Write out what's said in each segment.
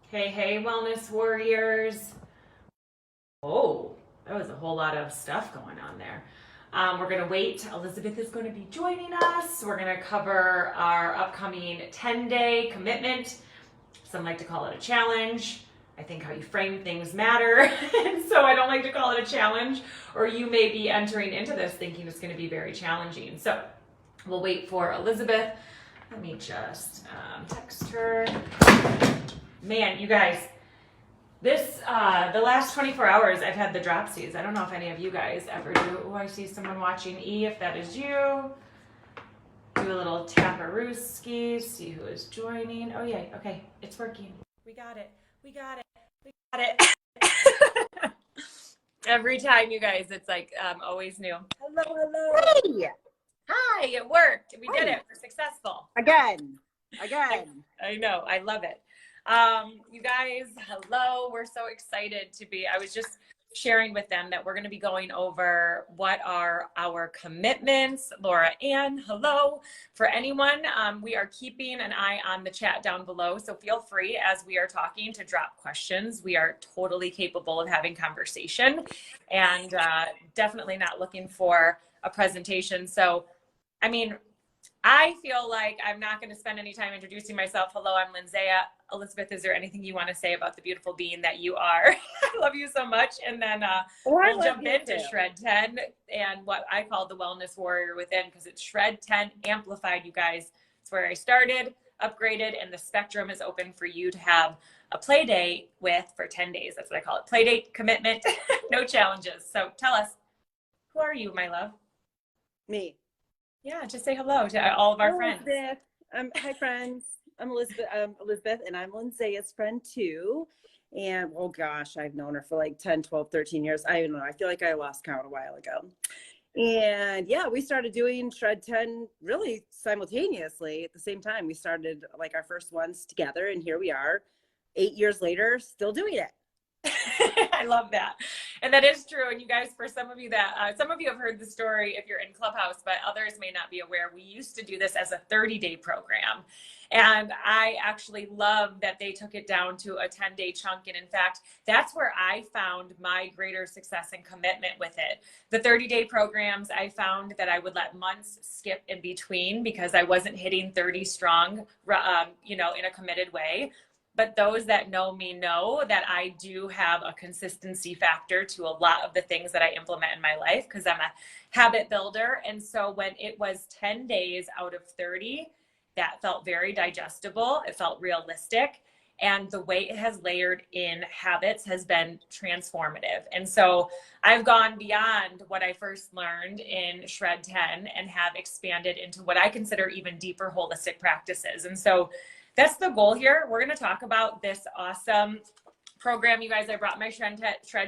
Hey, hey, wellness warriors. Oh, that was a whole lot of stuff going on there. We're going to wait. Elizabeth is going to be joining us. We're going to cover our upcoming 10-day commitment. Some like to call it a challenge. I think how you frame things matter. And so I don't like to call it a challenge, or you may be entering into this thinking it's going to be very challenging. So we'll wait for Elizabeth. Let me just text her. Man, you guys, the last 24 hours I've had the dropsies. I don't know if any of you guys ever do. Oh, I see someone watching. If that is you, do a little taparooski, see who is joining. Oh yeah, okay, it's working. We got it. We got it. We got it. Every time, you guys, it's like always new. Hello, hello. Hey! Hi, it worked. We did Hi. it. We're successful. Again. I know. I love it. You guys, hello. We're so excited to be. I was just sharing with them that we're going to be going over what are our commitments. Laura Ann, hello. For anyone, we are keeping an eye on the chat down below. So feel free as we are talking to drop questions. We are totally capable of having conversation and definitely not looking for a presentation. So, I mean, I feel like I'm not going to spend any time introducing myself. Hello, I'm Lindsaya. Elizabeth, is there anything you want to say about the beautiful being that you are? I love you so much. And then we'll jump into Shred 10 and what I call the Wellness Warrior Within, because it's Shred 10 Amplified, you guys. It's where I started, upgraded, and the spectrum is open for you to have a play date with for 10 days. That's what I call it. Play date, commitment, no challenges. So tell us, who are you, my love? Me. Yeah, just say hello to all of our friends. Elizabeth. Hi, friends. I'm Elizabeth, and I'm Lindaya's friend too. And oh gosh, I've known her for like 10, 12, 13 years. I don't know. I feel like I lost count a while ago. And yeah, we started doing Shred 10 really simultaneously at the same time. We started like our first ones together, and here we are 8 years later, still doing it. I love that. And that is true. And you guys, for some of you have heard the story if you're in Clubhouse, but others may not be aware. We used to do this as a 30-day program. And I actually love that they took it down to a 10-day chunk. And in fact, that's where I found my greater success and commitment with it. The 30-day programs, I found that I would let months skip in between because I wasn't hitting 30 strong, in a committed way. But those that know me know that I do have a consistency factor to a lot of the things that I implement in my life because I'm a habit builder. And so when it was 10 days out of 30, that felt very digestible. It felt realistic. And the way it has layered in habits has been transformative. And so I've gone beyond what I first learned in Shred 10 and have expanded into what I consider even deeper holistic practices. And so that's the goal here. We're going to talk about this awesome program. You guys, I brought my Shred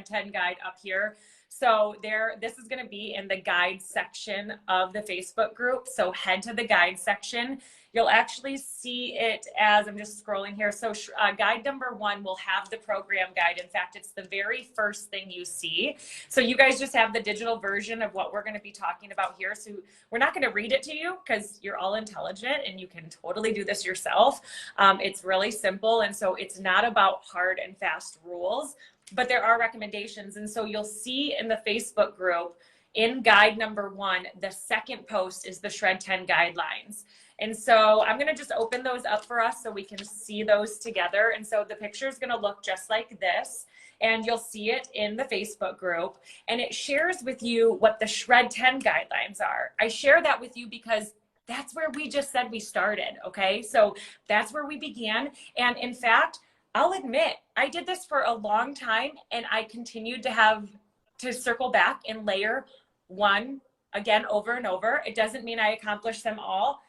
10 guide up here. So this is going to be in the guide section of the Facebook group. So head to the guide section. You'll actually see it as I'm just scrolling here. So guide number 1 will have the program guide. In fact, it's the very first thing you see. So you guys just have the digital version of what we're going to be talking about here. So we're not going to read it to you because you're all intelligent and you can totally do this yourself. It's really simple. And so it's not about hard and fast rules, but there are recommendations. And so you'll see in the Facebook group in guide number 1, the second post is the Shred 10 guidelines. And so I'm going to just open those up for us so we can see those together. And so the picture is going to look just like this. And you'll see it in the Facebook group. And it shares with you what the Shred 10 guidelines are. I share that with you because that's where we just said we started. Okay. So that's where we began. And in fact, I'll admit, I did this for a long time and I continued to have to circle back and layer one again over and over. It doesn't mean I accomplished them all.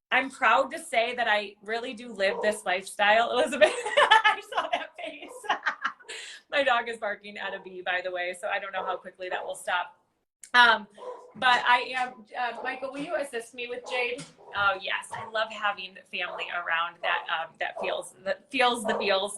I'm proud to say that I really do live this lifestyle, Elizabeth. I saw that face. My dog is barking at a bee, by the way, so I don't know how quickly that will stop. But I am, Michael, will you assist me with Jade? Oh, yes. I love having family around that feels the feels.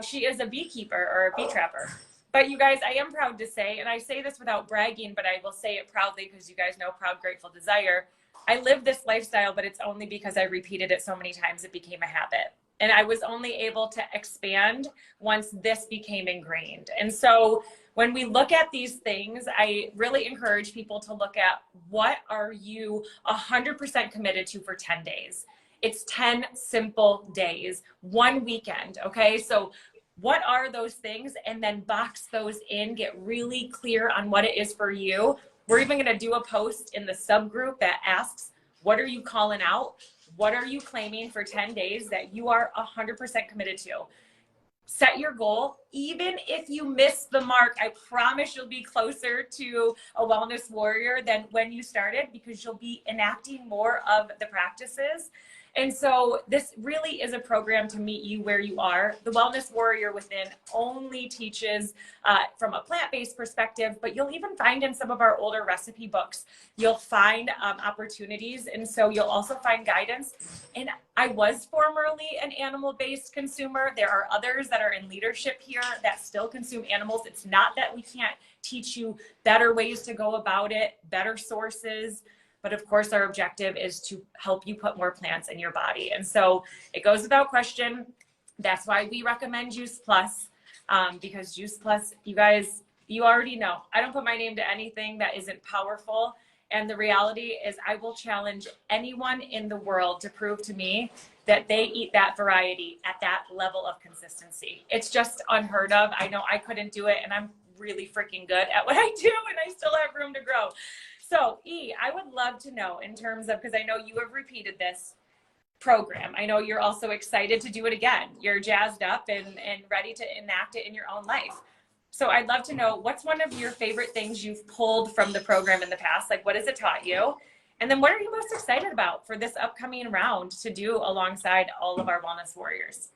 She is a beekeeper or a bee trapper. But you guys, I am proud to say, and I say this without bragging, but I will say it proudly because you guys know Proud, Grateful, Desire. I live this lifestyle, but it's only because I repeated it so many times it became a habit. And I was only able to expand once this became ingrained. And so when we look at these things, I really encourage people to look at what are you 100% committed to for 10 days. It's 10 simple days, one weekend, okay? So what are those things? And then box those in, get really clear on what it is for you. We're even gonna do a post in the subgroup that asks, what are you calling out? What are you claiming for 10 days that you are 100% committed to? Set your goal. Even if you miss the mark, I promise you'll be closer to a wellness warrior than when you started, because you'll be enacting more of the practices. And so this really is a program to meet you where you are. The Wellness Warrior Within only teaches from a plant-based perspective, but you'll even find in some of our older recipe books, you'll find opportunities. And so you'll also find guidance. And I was formerly an animal-based consumer. There are others that are in leadership here that still consume animals. It's not that we can't teach you better ways to go about it, better sources. But of course, our objective is to help you put more plants in your body. And so it goes without question. That's why we recommend Juice Plus, because Juice Plus, you guys, you already know, I don't put my name to anything that isn't powerful. And the reality is I will challenge anyone in the world to prove to me that they eat that variety at that level of consistency. It's just unheard of. I know I couldn't do it, and I'm really freaking good at what I do, and I still have room to grow. So I would love to know, in terms of, because I know you have repeated this program. I know you're also excited to do it again. You're jazzed up and ready to enact it in your own life. So I'd love to know, what's one of your favorite things you've pulled from the program in the past? Like, what has it taught you? And then what are you most excited about for this upcoming round to do alongside all of our wellness warriors?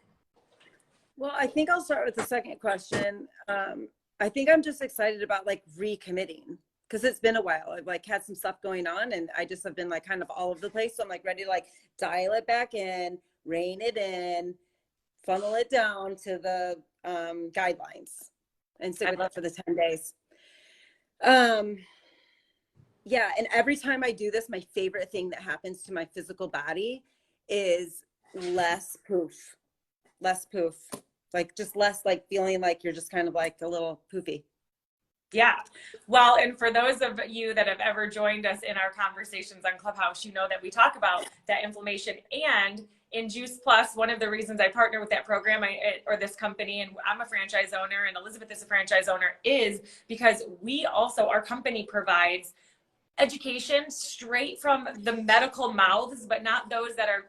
Well, I think I'll start with the second question. I think I'm just excited about like recommitting, because it's been a while. I've like had some stuff going on, and I just have been like kind of all over the place. So I'm like ready to like dial it back in, rein it in, funnel it down to the guidelines, and stick with it for the 10 days. Yeah, and every time I do this, my favorite thing that happens to my physical body is less poof. Like just less like feeling like you're just kind of like a little poofy. Yeah. Well, and for those of you that have ever joined us in our conversations on Clubhouse, you know that we talk about that inflammation. And in Juice Plus, one of the reasons I partner with that program or this company, and I'm a franchise owner and Elizabeth is a franchise owner, is because we also, our company provides education straight from the medical mouths, but not those that are,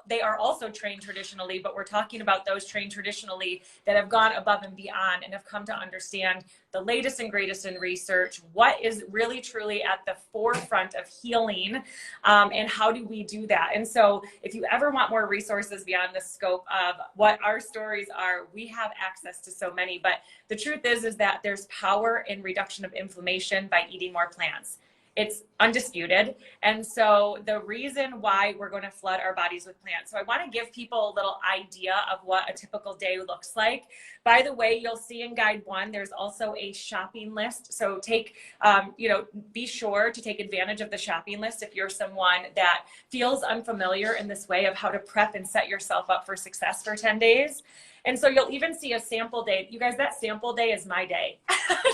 they are also trained traditionally, but we're talking about those trained traditionally that have gone above and beyond and have come to understand the latest and greatest in research, what is really truly at the forefront of healing, and how do we do that. And so if you ever want more resources beyond the scope of what our stories are, we have access to so many. But the truth is that there's power in reduction of inflammation by eating more plants. It's undisputed. And so the reason why we're going to flood our bodies with plants. So I want to give people a little idea of what a typical day looks like. By the way, you'll see in guide 1, there's also a shopping list. So take, be sure to take advantage of the shopping list if you're someone that feels unfamiliar in this way of how to prep and set yourself up for success for 10 days. And so you'll even see a sample day. You guys, that sample day is my day.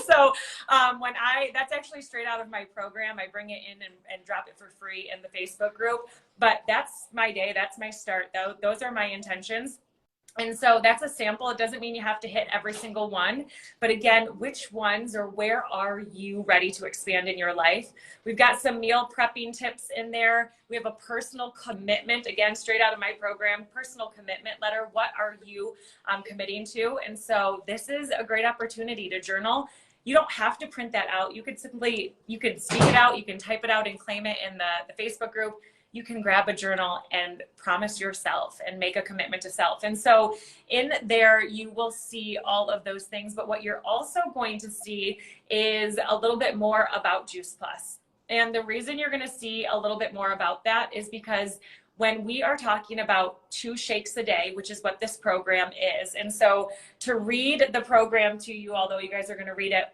So that's actually straight out of my program. I bring it in and drop it for free in the Facebook group. But that's my day. That's my start. Those are my intentions. And so that's a sample. It doesn't mean you have to hit every single one. But again, which ones or where are you ready to expand in your life? We've got some meal prepping tips in there. We have a personal commitment, again, straight out of my program, personal commitment letter. What are you committing to? And so this is a great opportunity to journal. You don't have to print that out. You could speak it out. You can type it out and claim it in the Facebook group. You can grab a journal and promise yourself and make a commitment to self. And so in there, you will see all of those things. But what you're also going to see is a little bit more about Juice Plus. And the reason you're going to see a little bit more about that is because when we are talking about 2 shakes a day, which is what this program is. And so to read the program to you, although you guys are going to read it,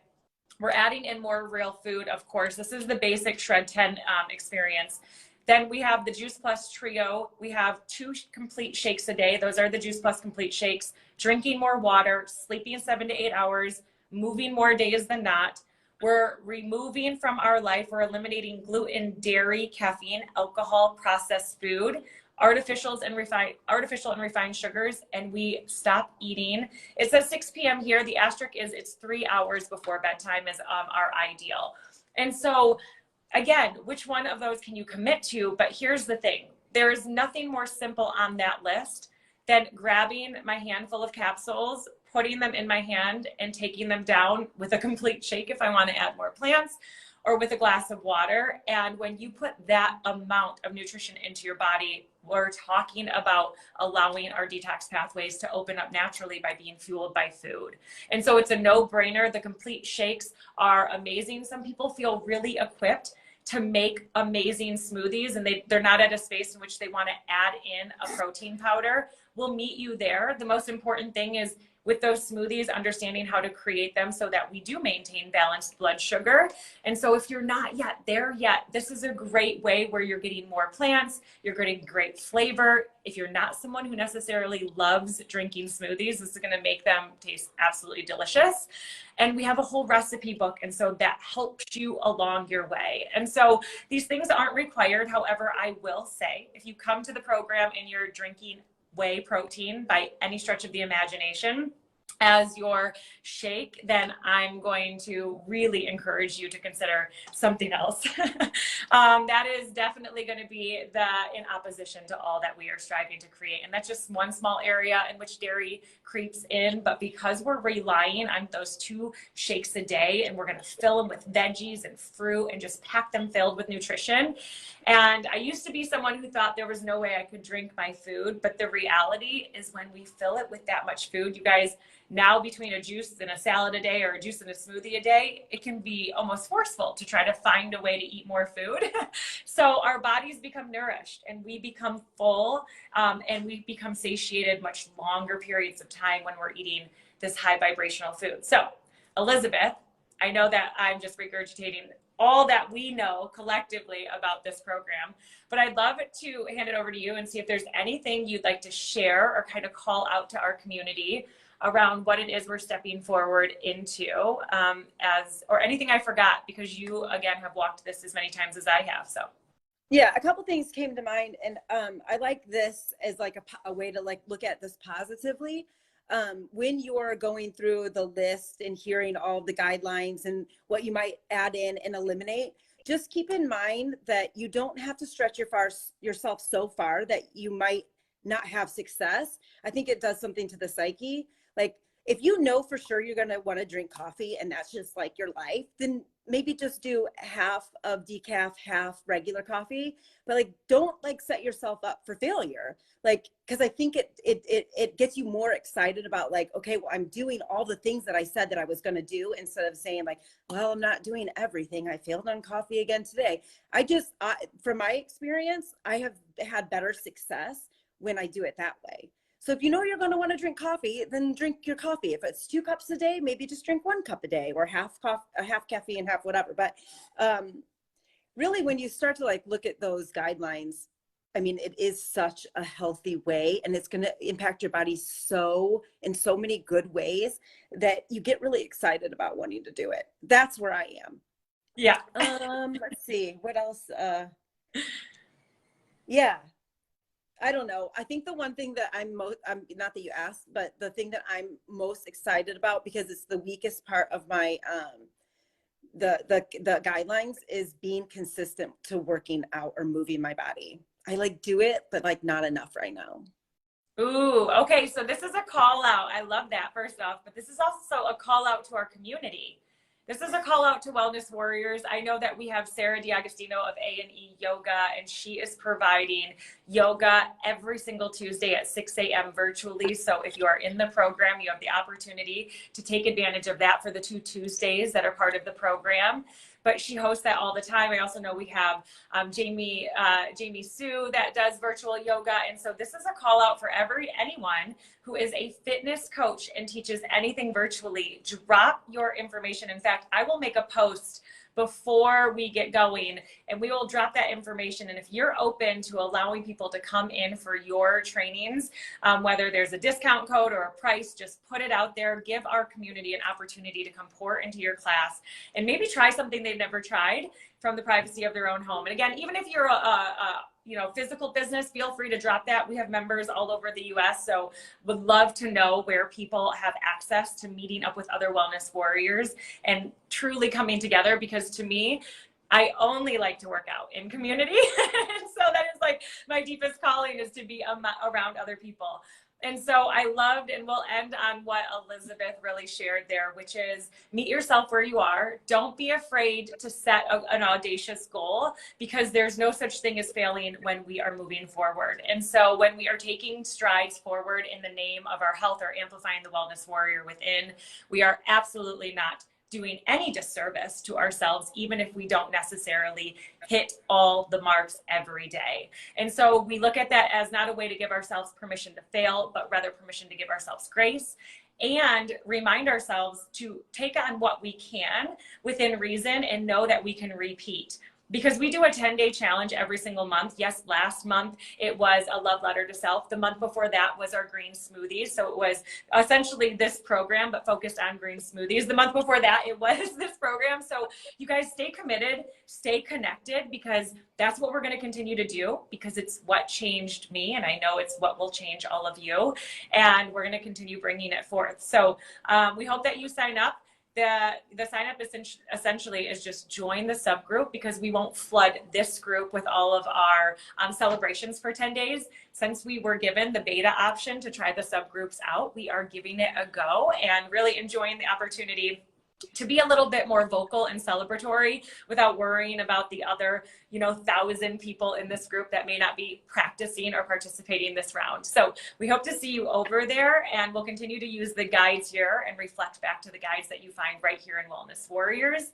we're adding in more real food, of course. This is the basic Shred 10 experience. Then we have the Juice Plus Trio. We have 2 complete shakes a day. Those are the Juice Plus complete shakes. Drinking more water, sleeping 7 to 8 hours, moving more days than not. We're removing from our life, we're eliminating gluten, dairy, caffeine, alcohol, processed food, artificial and refined sugars, and we stop eating. It says 6 p.m. here. The asterisk is it's 3 hours before bedtime is our ideal. And so again, which one of those can you commit to? But here's the thing. There is nothing more simple on that list than grabbing my handful of capsules, putting them in my hand and taking them down with a complete shake if I want to add more plants, or with a glass of water. And when you put that amount of nutrition into your body, we're talking about allowing our detox pathways to open up naturally by being fueled by food. And so it's a no-brainer. The complete shakes are amazing. Some people feel really equipped to make amazing smoothies, and they're not at a space in which they want to add in a protein powder. We'll meet you there. The most important thing is with those smoothies, understanding how to create them so that we do maintain balanced blood sugar. And so if you're not yet there yet, this is a great way where you're getting more plants, you're getting great flavor. If you're not someone who necessarily loves drinking smoothies, this is going to make them taste absolutely delicious. And we have a whole recipe book, and so that helps you along your way. And so these things aren't required. However, I will say, if you come to the program and you're drinking whey protein by any stretch of the imagination as your shake, then I'm going to really encourage you to consider something else. That is definitely going to be in opposition to all that we are striving to create. And that's just one small area in which dairy creeps in. But because we're relying on those 2 shakes a day, and we're going to fill them with veggies and fruit and just pack them filled with nutrition. And I used to be someone who thought there was no way I could drink my food. But the reality is when we fill it with that much food, you guys, now between a juice and a salad a day or a juice and a smoothie a day, it can be almost forceful to try to find a way to eat more food. So our bodies become nourished and we become full, and we become satiated much longer periods of time when we're eating this high vibrational food. So Elizabeth, I know that I'm just regurgitating all that we know collectively about this program, but I'd love to hand it over to you and see if there's anything you'd like to share or kind of call out to our community around what it is we're stepping forward into, or anything I forgot, because you, again, have walked this as many times as I have. So yeah, a couple things came to mind, and I like this as like a way to like look at this positively. When you're going through the list and hearing all the guidelines and what you might add in and eliminate, just keep in mind that you don't have to stretch yourself so far that you might not have success. I think it does something to the psyche. Like, if you know for sure you're going to want to drink coffee and that's just like your life, then maybe just do half of decaf, half regular coffee. But like, don't like set yourself up for failure. Like, because I think it gets you more excited about like, okay, well, I'm doing all the things that I said that I was going to do, instead of saying like, well, I'm not doing everything. I failed on coffee again today. From my experience, I have had better success when I do it that way. So if you know you're going to want to drink coffee, then drink your coffee. If it's 2 cups a day, maybe just drink 1 cup a day, or half caffeine, half whatever. But really, when you start to like look at those guidelines, I mean, it is such a healthy way, and it's going to impact your body in so many good ways that you get really excited about wanting to do it. That's where I am. Yeah. Let's see what else. Yeah. I don't know. I think the one thing that I'm not that you asked, but the thing that I'm most excited about, because it's the weakest part of my, the guidelines, is being consistent to working out or moving my body. I like do it, but like not enough right now. Ooh, okay. So this is a call out. I love that, first off, but this is also a call out to our community. This is a call out to Wellness Warriors. I know that we have Sarah D'Agostino of A&E Yoga, and she is providing yoga every single Tuesday at 6 a.m. virtually. So if you are in the program, you have the opportunity to take advantage of that for the 2 Tuesdays that are part of the program. But she hosts that all the time. I also know we have Jamie Sue that does virtual yoga. And so this is a call out for anyone who is a fitness coach and teaches anything virtually. Drop your information. In fact, I will make a post before we get going, and we will drop that information. And if you're open to allowing people to come in for your trainings, whether there's a discount code or a price, just put it out there. Give our community an opportunity to come pour into your class and maybe try something they've never tried from the privacy of their own home. And again, even if you're a physical business, feel free to drop that. We have members all over the US, so would love to know where people have access to meeting up with other wellness warriors and truly coming together, because to me, I only like to work out in community. And so that is like my deepest calling, is to be around other people. And so I loved, and we'll end on what Elizabeth really shared there, which is meet yourself where you are. Don't be afraid to set an audacious goal, because there's no such thing as failing when we are moving forward. And so when we are taking strides forward in the name of our health or amplifying the wellness warrior within, we are absolutely not doing any disservice to ourselves, even if we don't necessarily hit all the marks every day. And so we look at that as not a way to give ourselves permission to fail, but rather permission to give ourselves grace and remind ourselves to take on what we can within reason and know that we can repeat. Because we do a 10-day challenge every single month. Yes, last month it was a love letter to self. The month before that was our green smoothies. So it was essentially this program, but focused on green smoothies. The month before that, it was this program. So you guys stay committed, stay connected, because that's what we're going to continue to do, because it's what changed me. And I know it's what will change all of you. And we're going to continue bringing it forth. So we hope that you sign up. The sign up essentially is just join the subgroup, because we won't flood this group with all of our celebrations for 10 days. Since we were given the beta option to try the subgroups out, we are giving it a go and really enjoying the opportunity to be a little bit more vocal and celebratory without worrying about the other, 1,000 people in this group that may not be practicing or participating this round. So we hope to see you over there, and we'll continue to use the guides here and reflect back to the guides that you find right here in Wellness Warriors.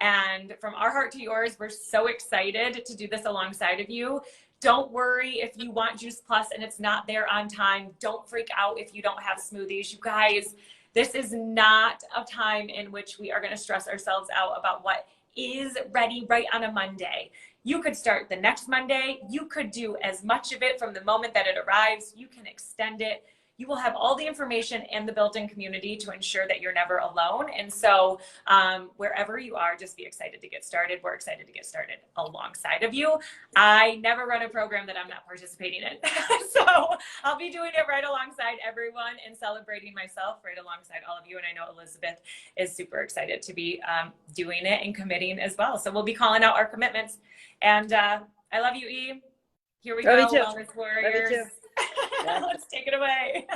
And from our heart to yours, we're so excited to do this alongside of you. Don't worry if you want Juice Plus and it's not there on time. Don't freak out if you don't have smoothies. You guys, this is not a time in which we are going to stress ourselves out about what is ready right on a Monday. You could start the next Monday. You could do as much of it from the moment that it arrives. You can extend it. You will have all the information and the built-in community to ensure that you're never alone. And so wherever you are, just be excited to get started. We're excited to get started alongside of you. I never run a program that I'm not participating in. So I'll be doing it right alongside everyone and celebrating myself right alongside all of you. And I know Elizabeth is super excited to be doing it and committing as well. So we'll be calling out our commitments. And I love you, E. Here we go, Wellness Warriors. Let's take it away.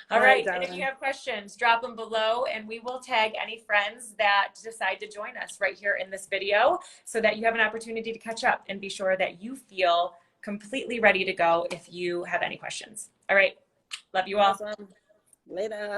All right. And if you have questions, drop them below, and we will tag any friends that decide to join us right here in this video, so that you have an opportunity to catch up and be sure that you feel completely ready to go if you have any questions. All right. Love you all. Awesome. Later.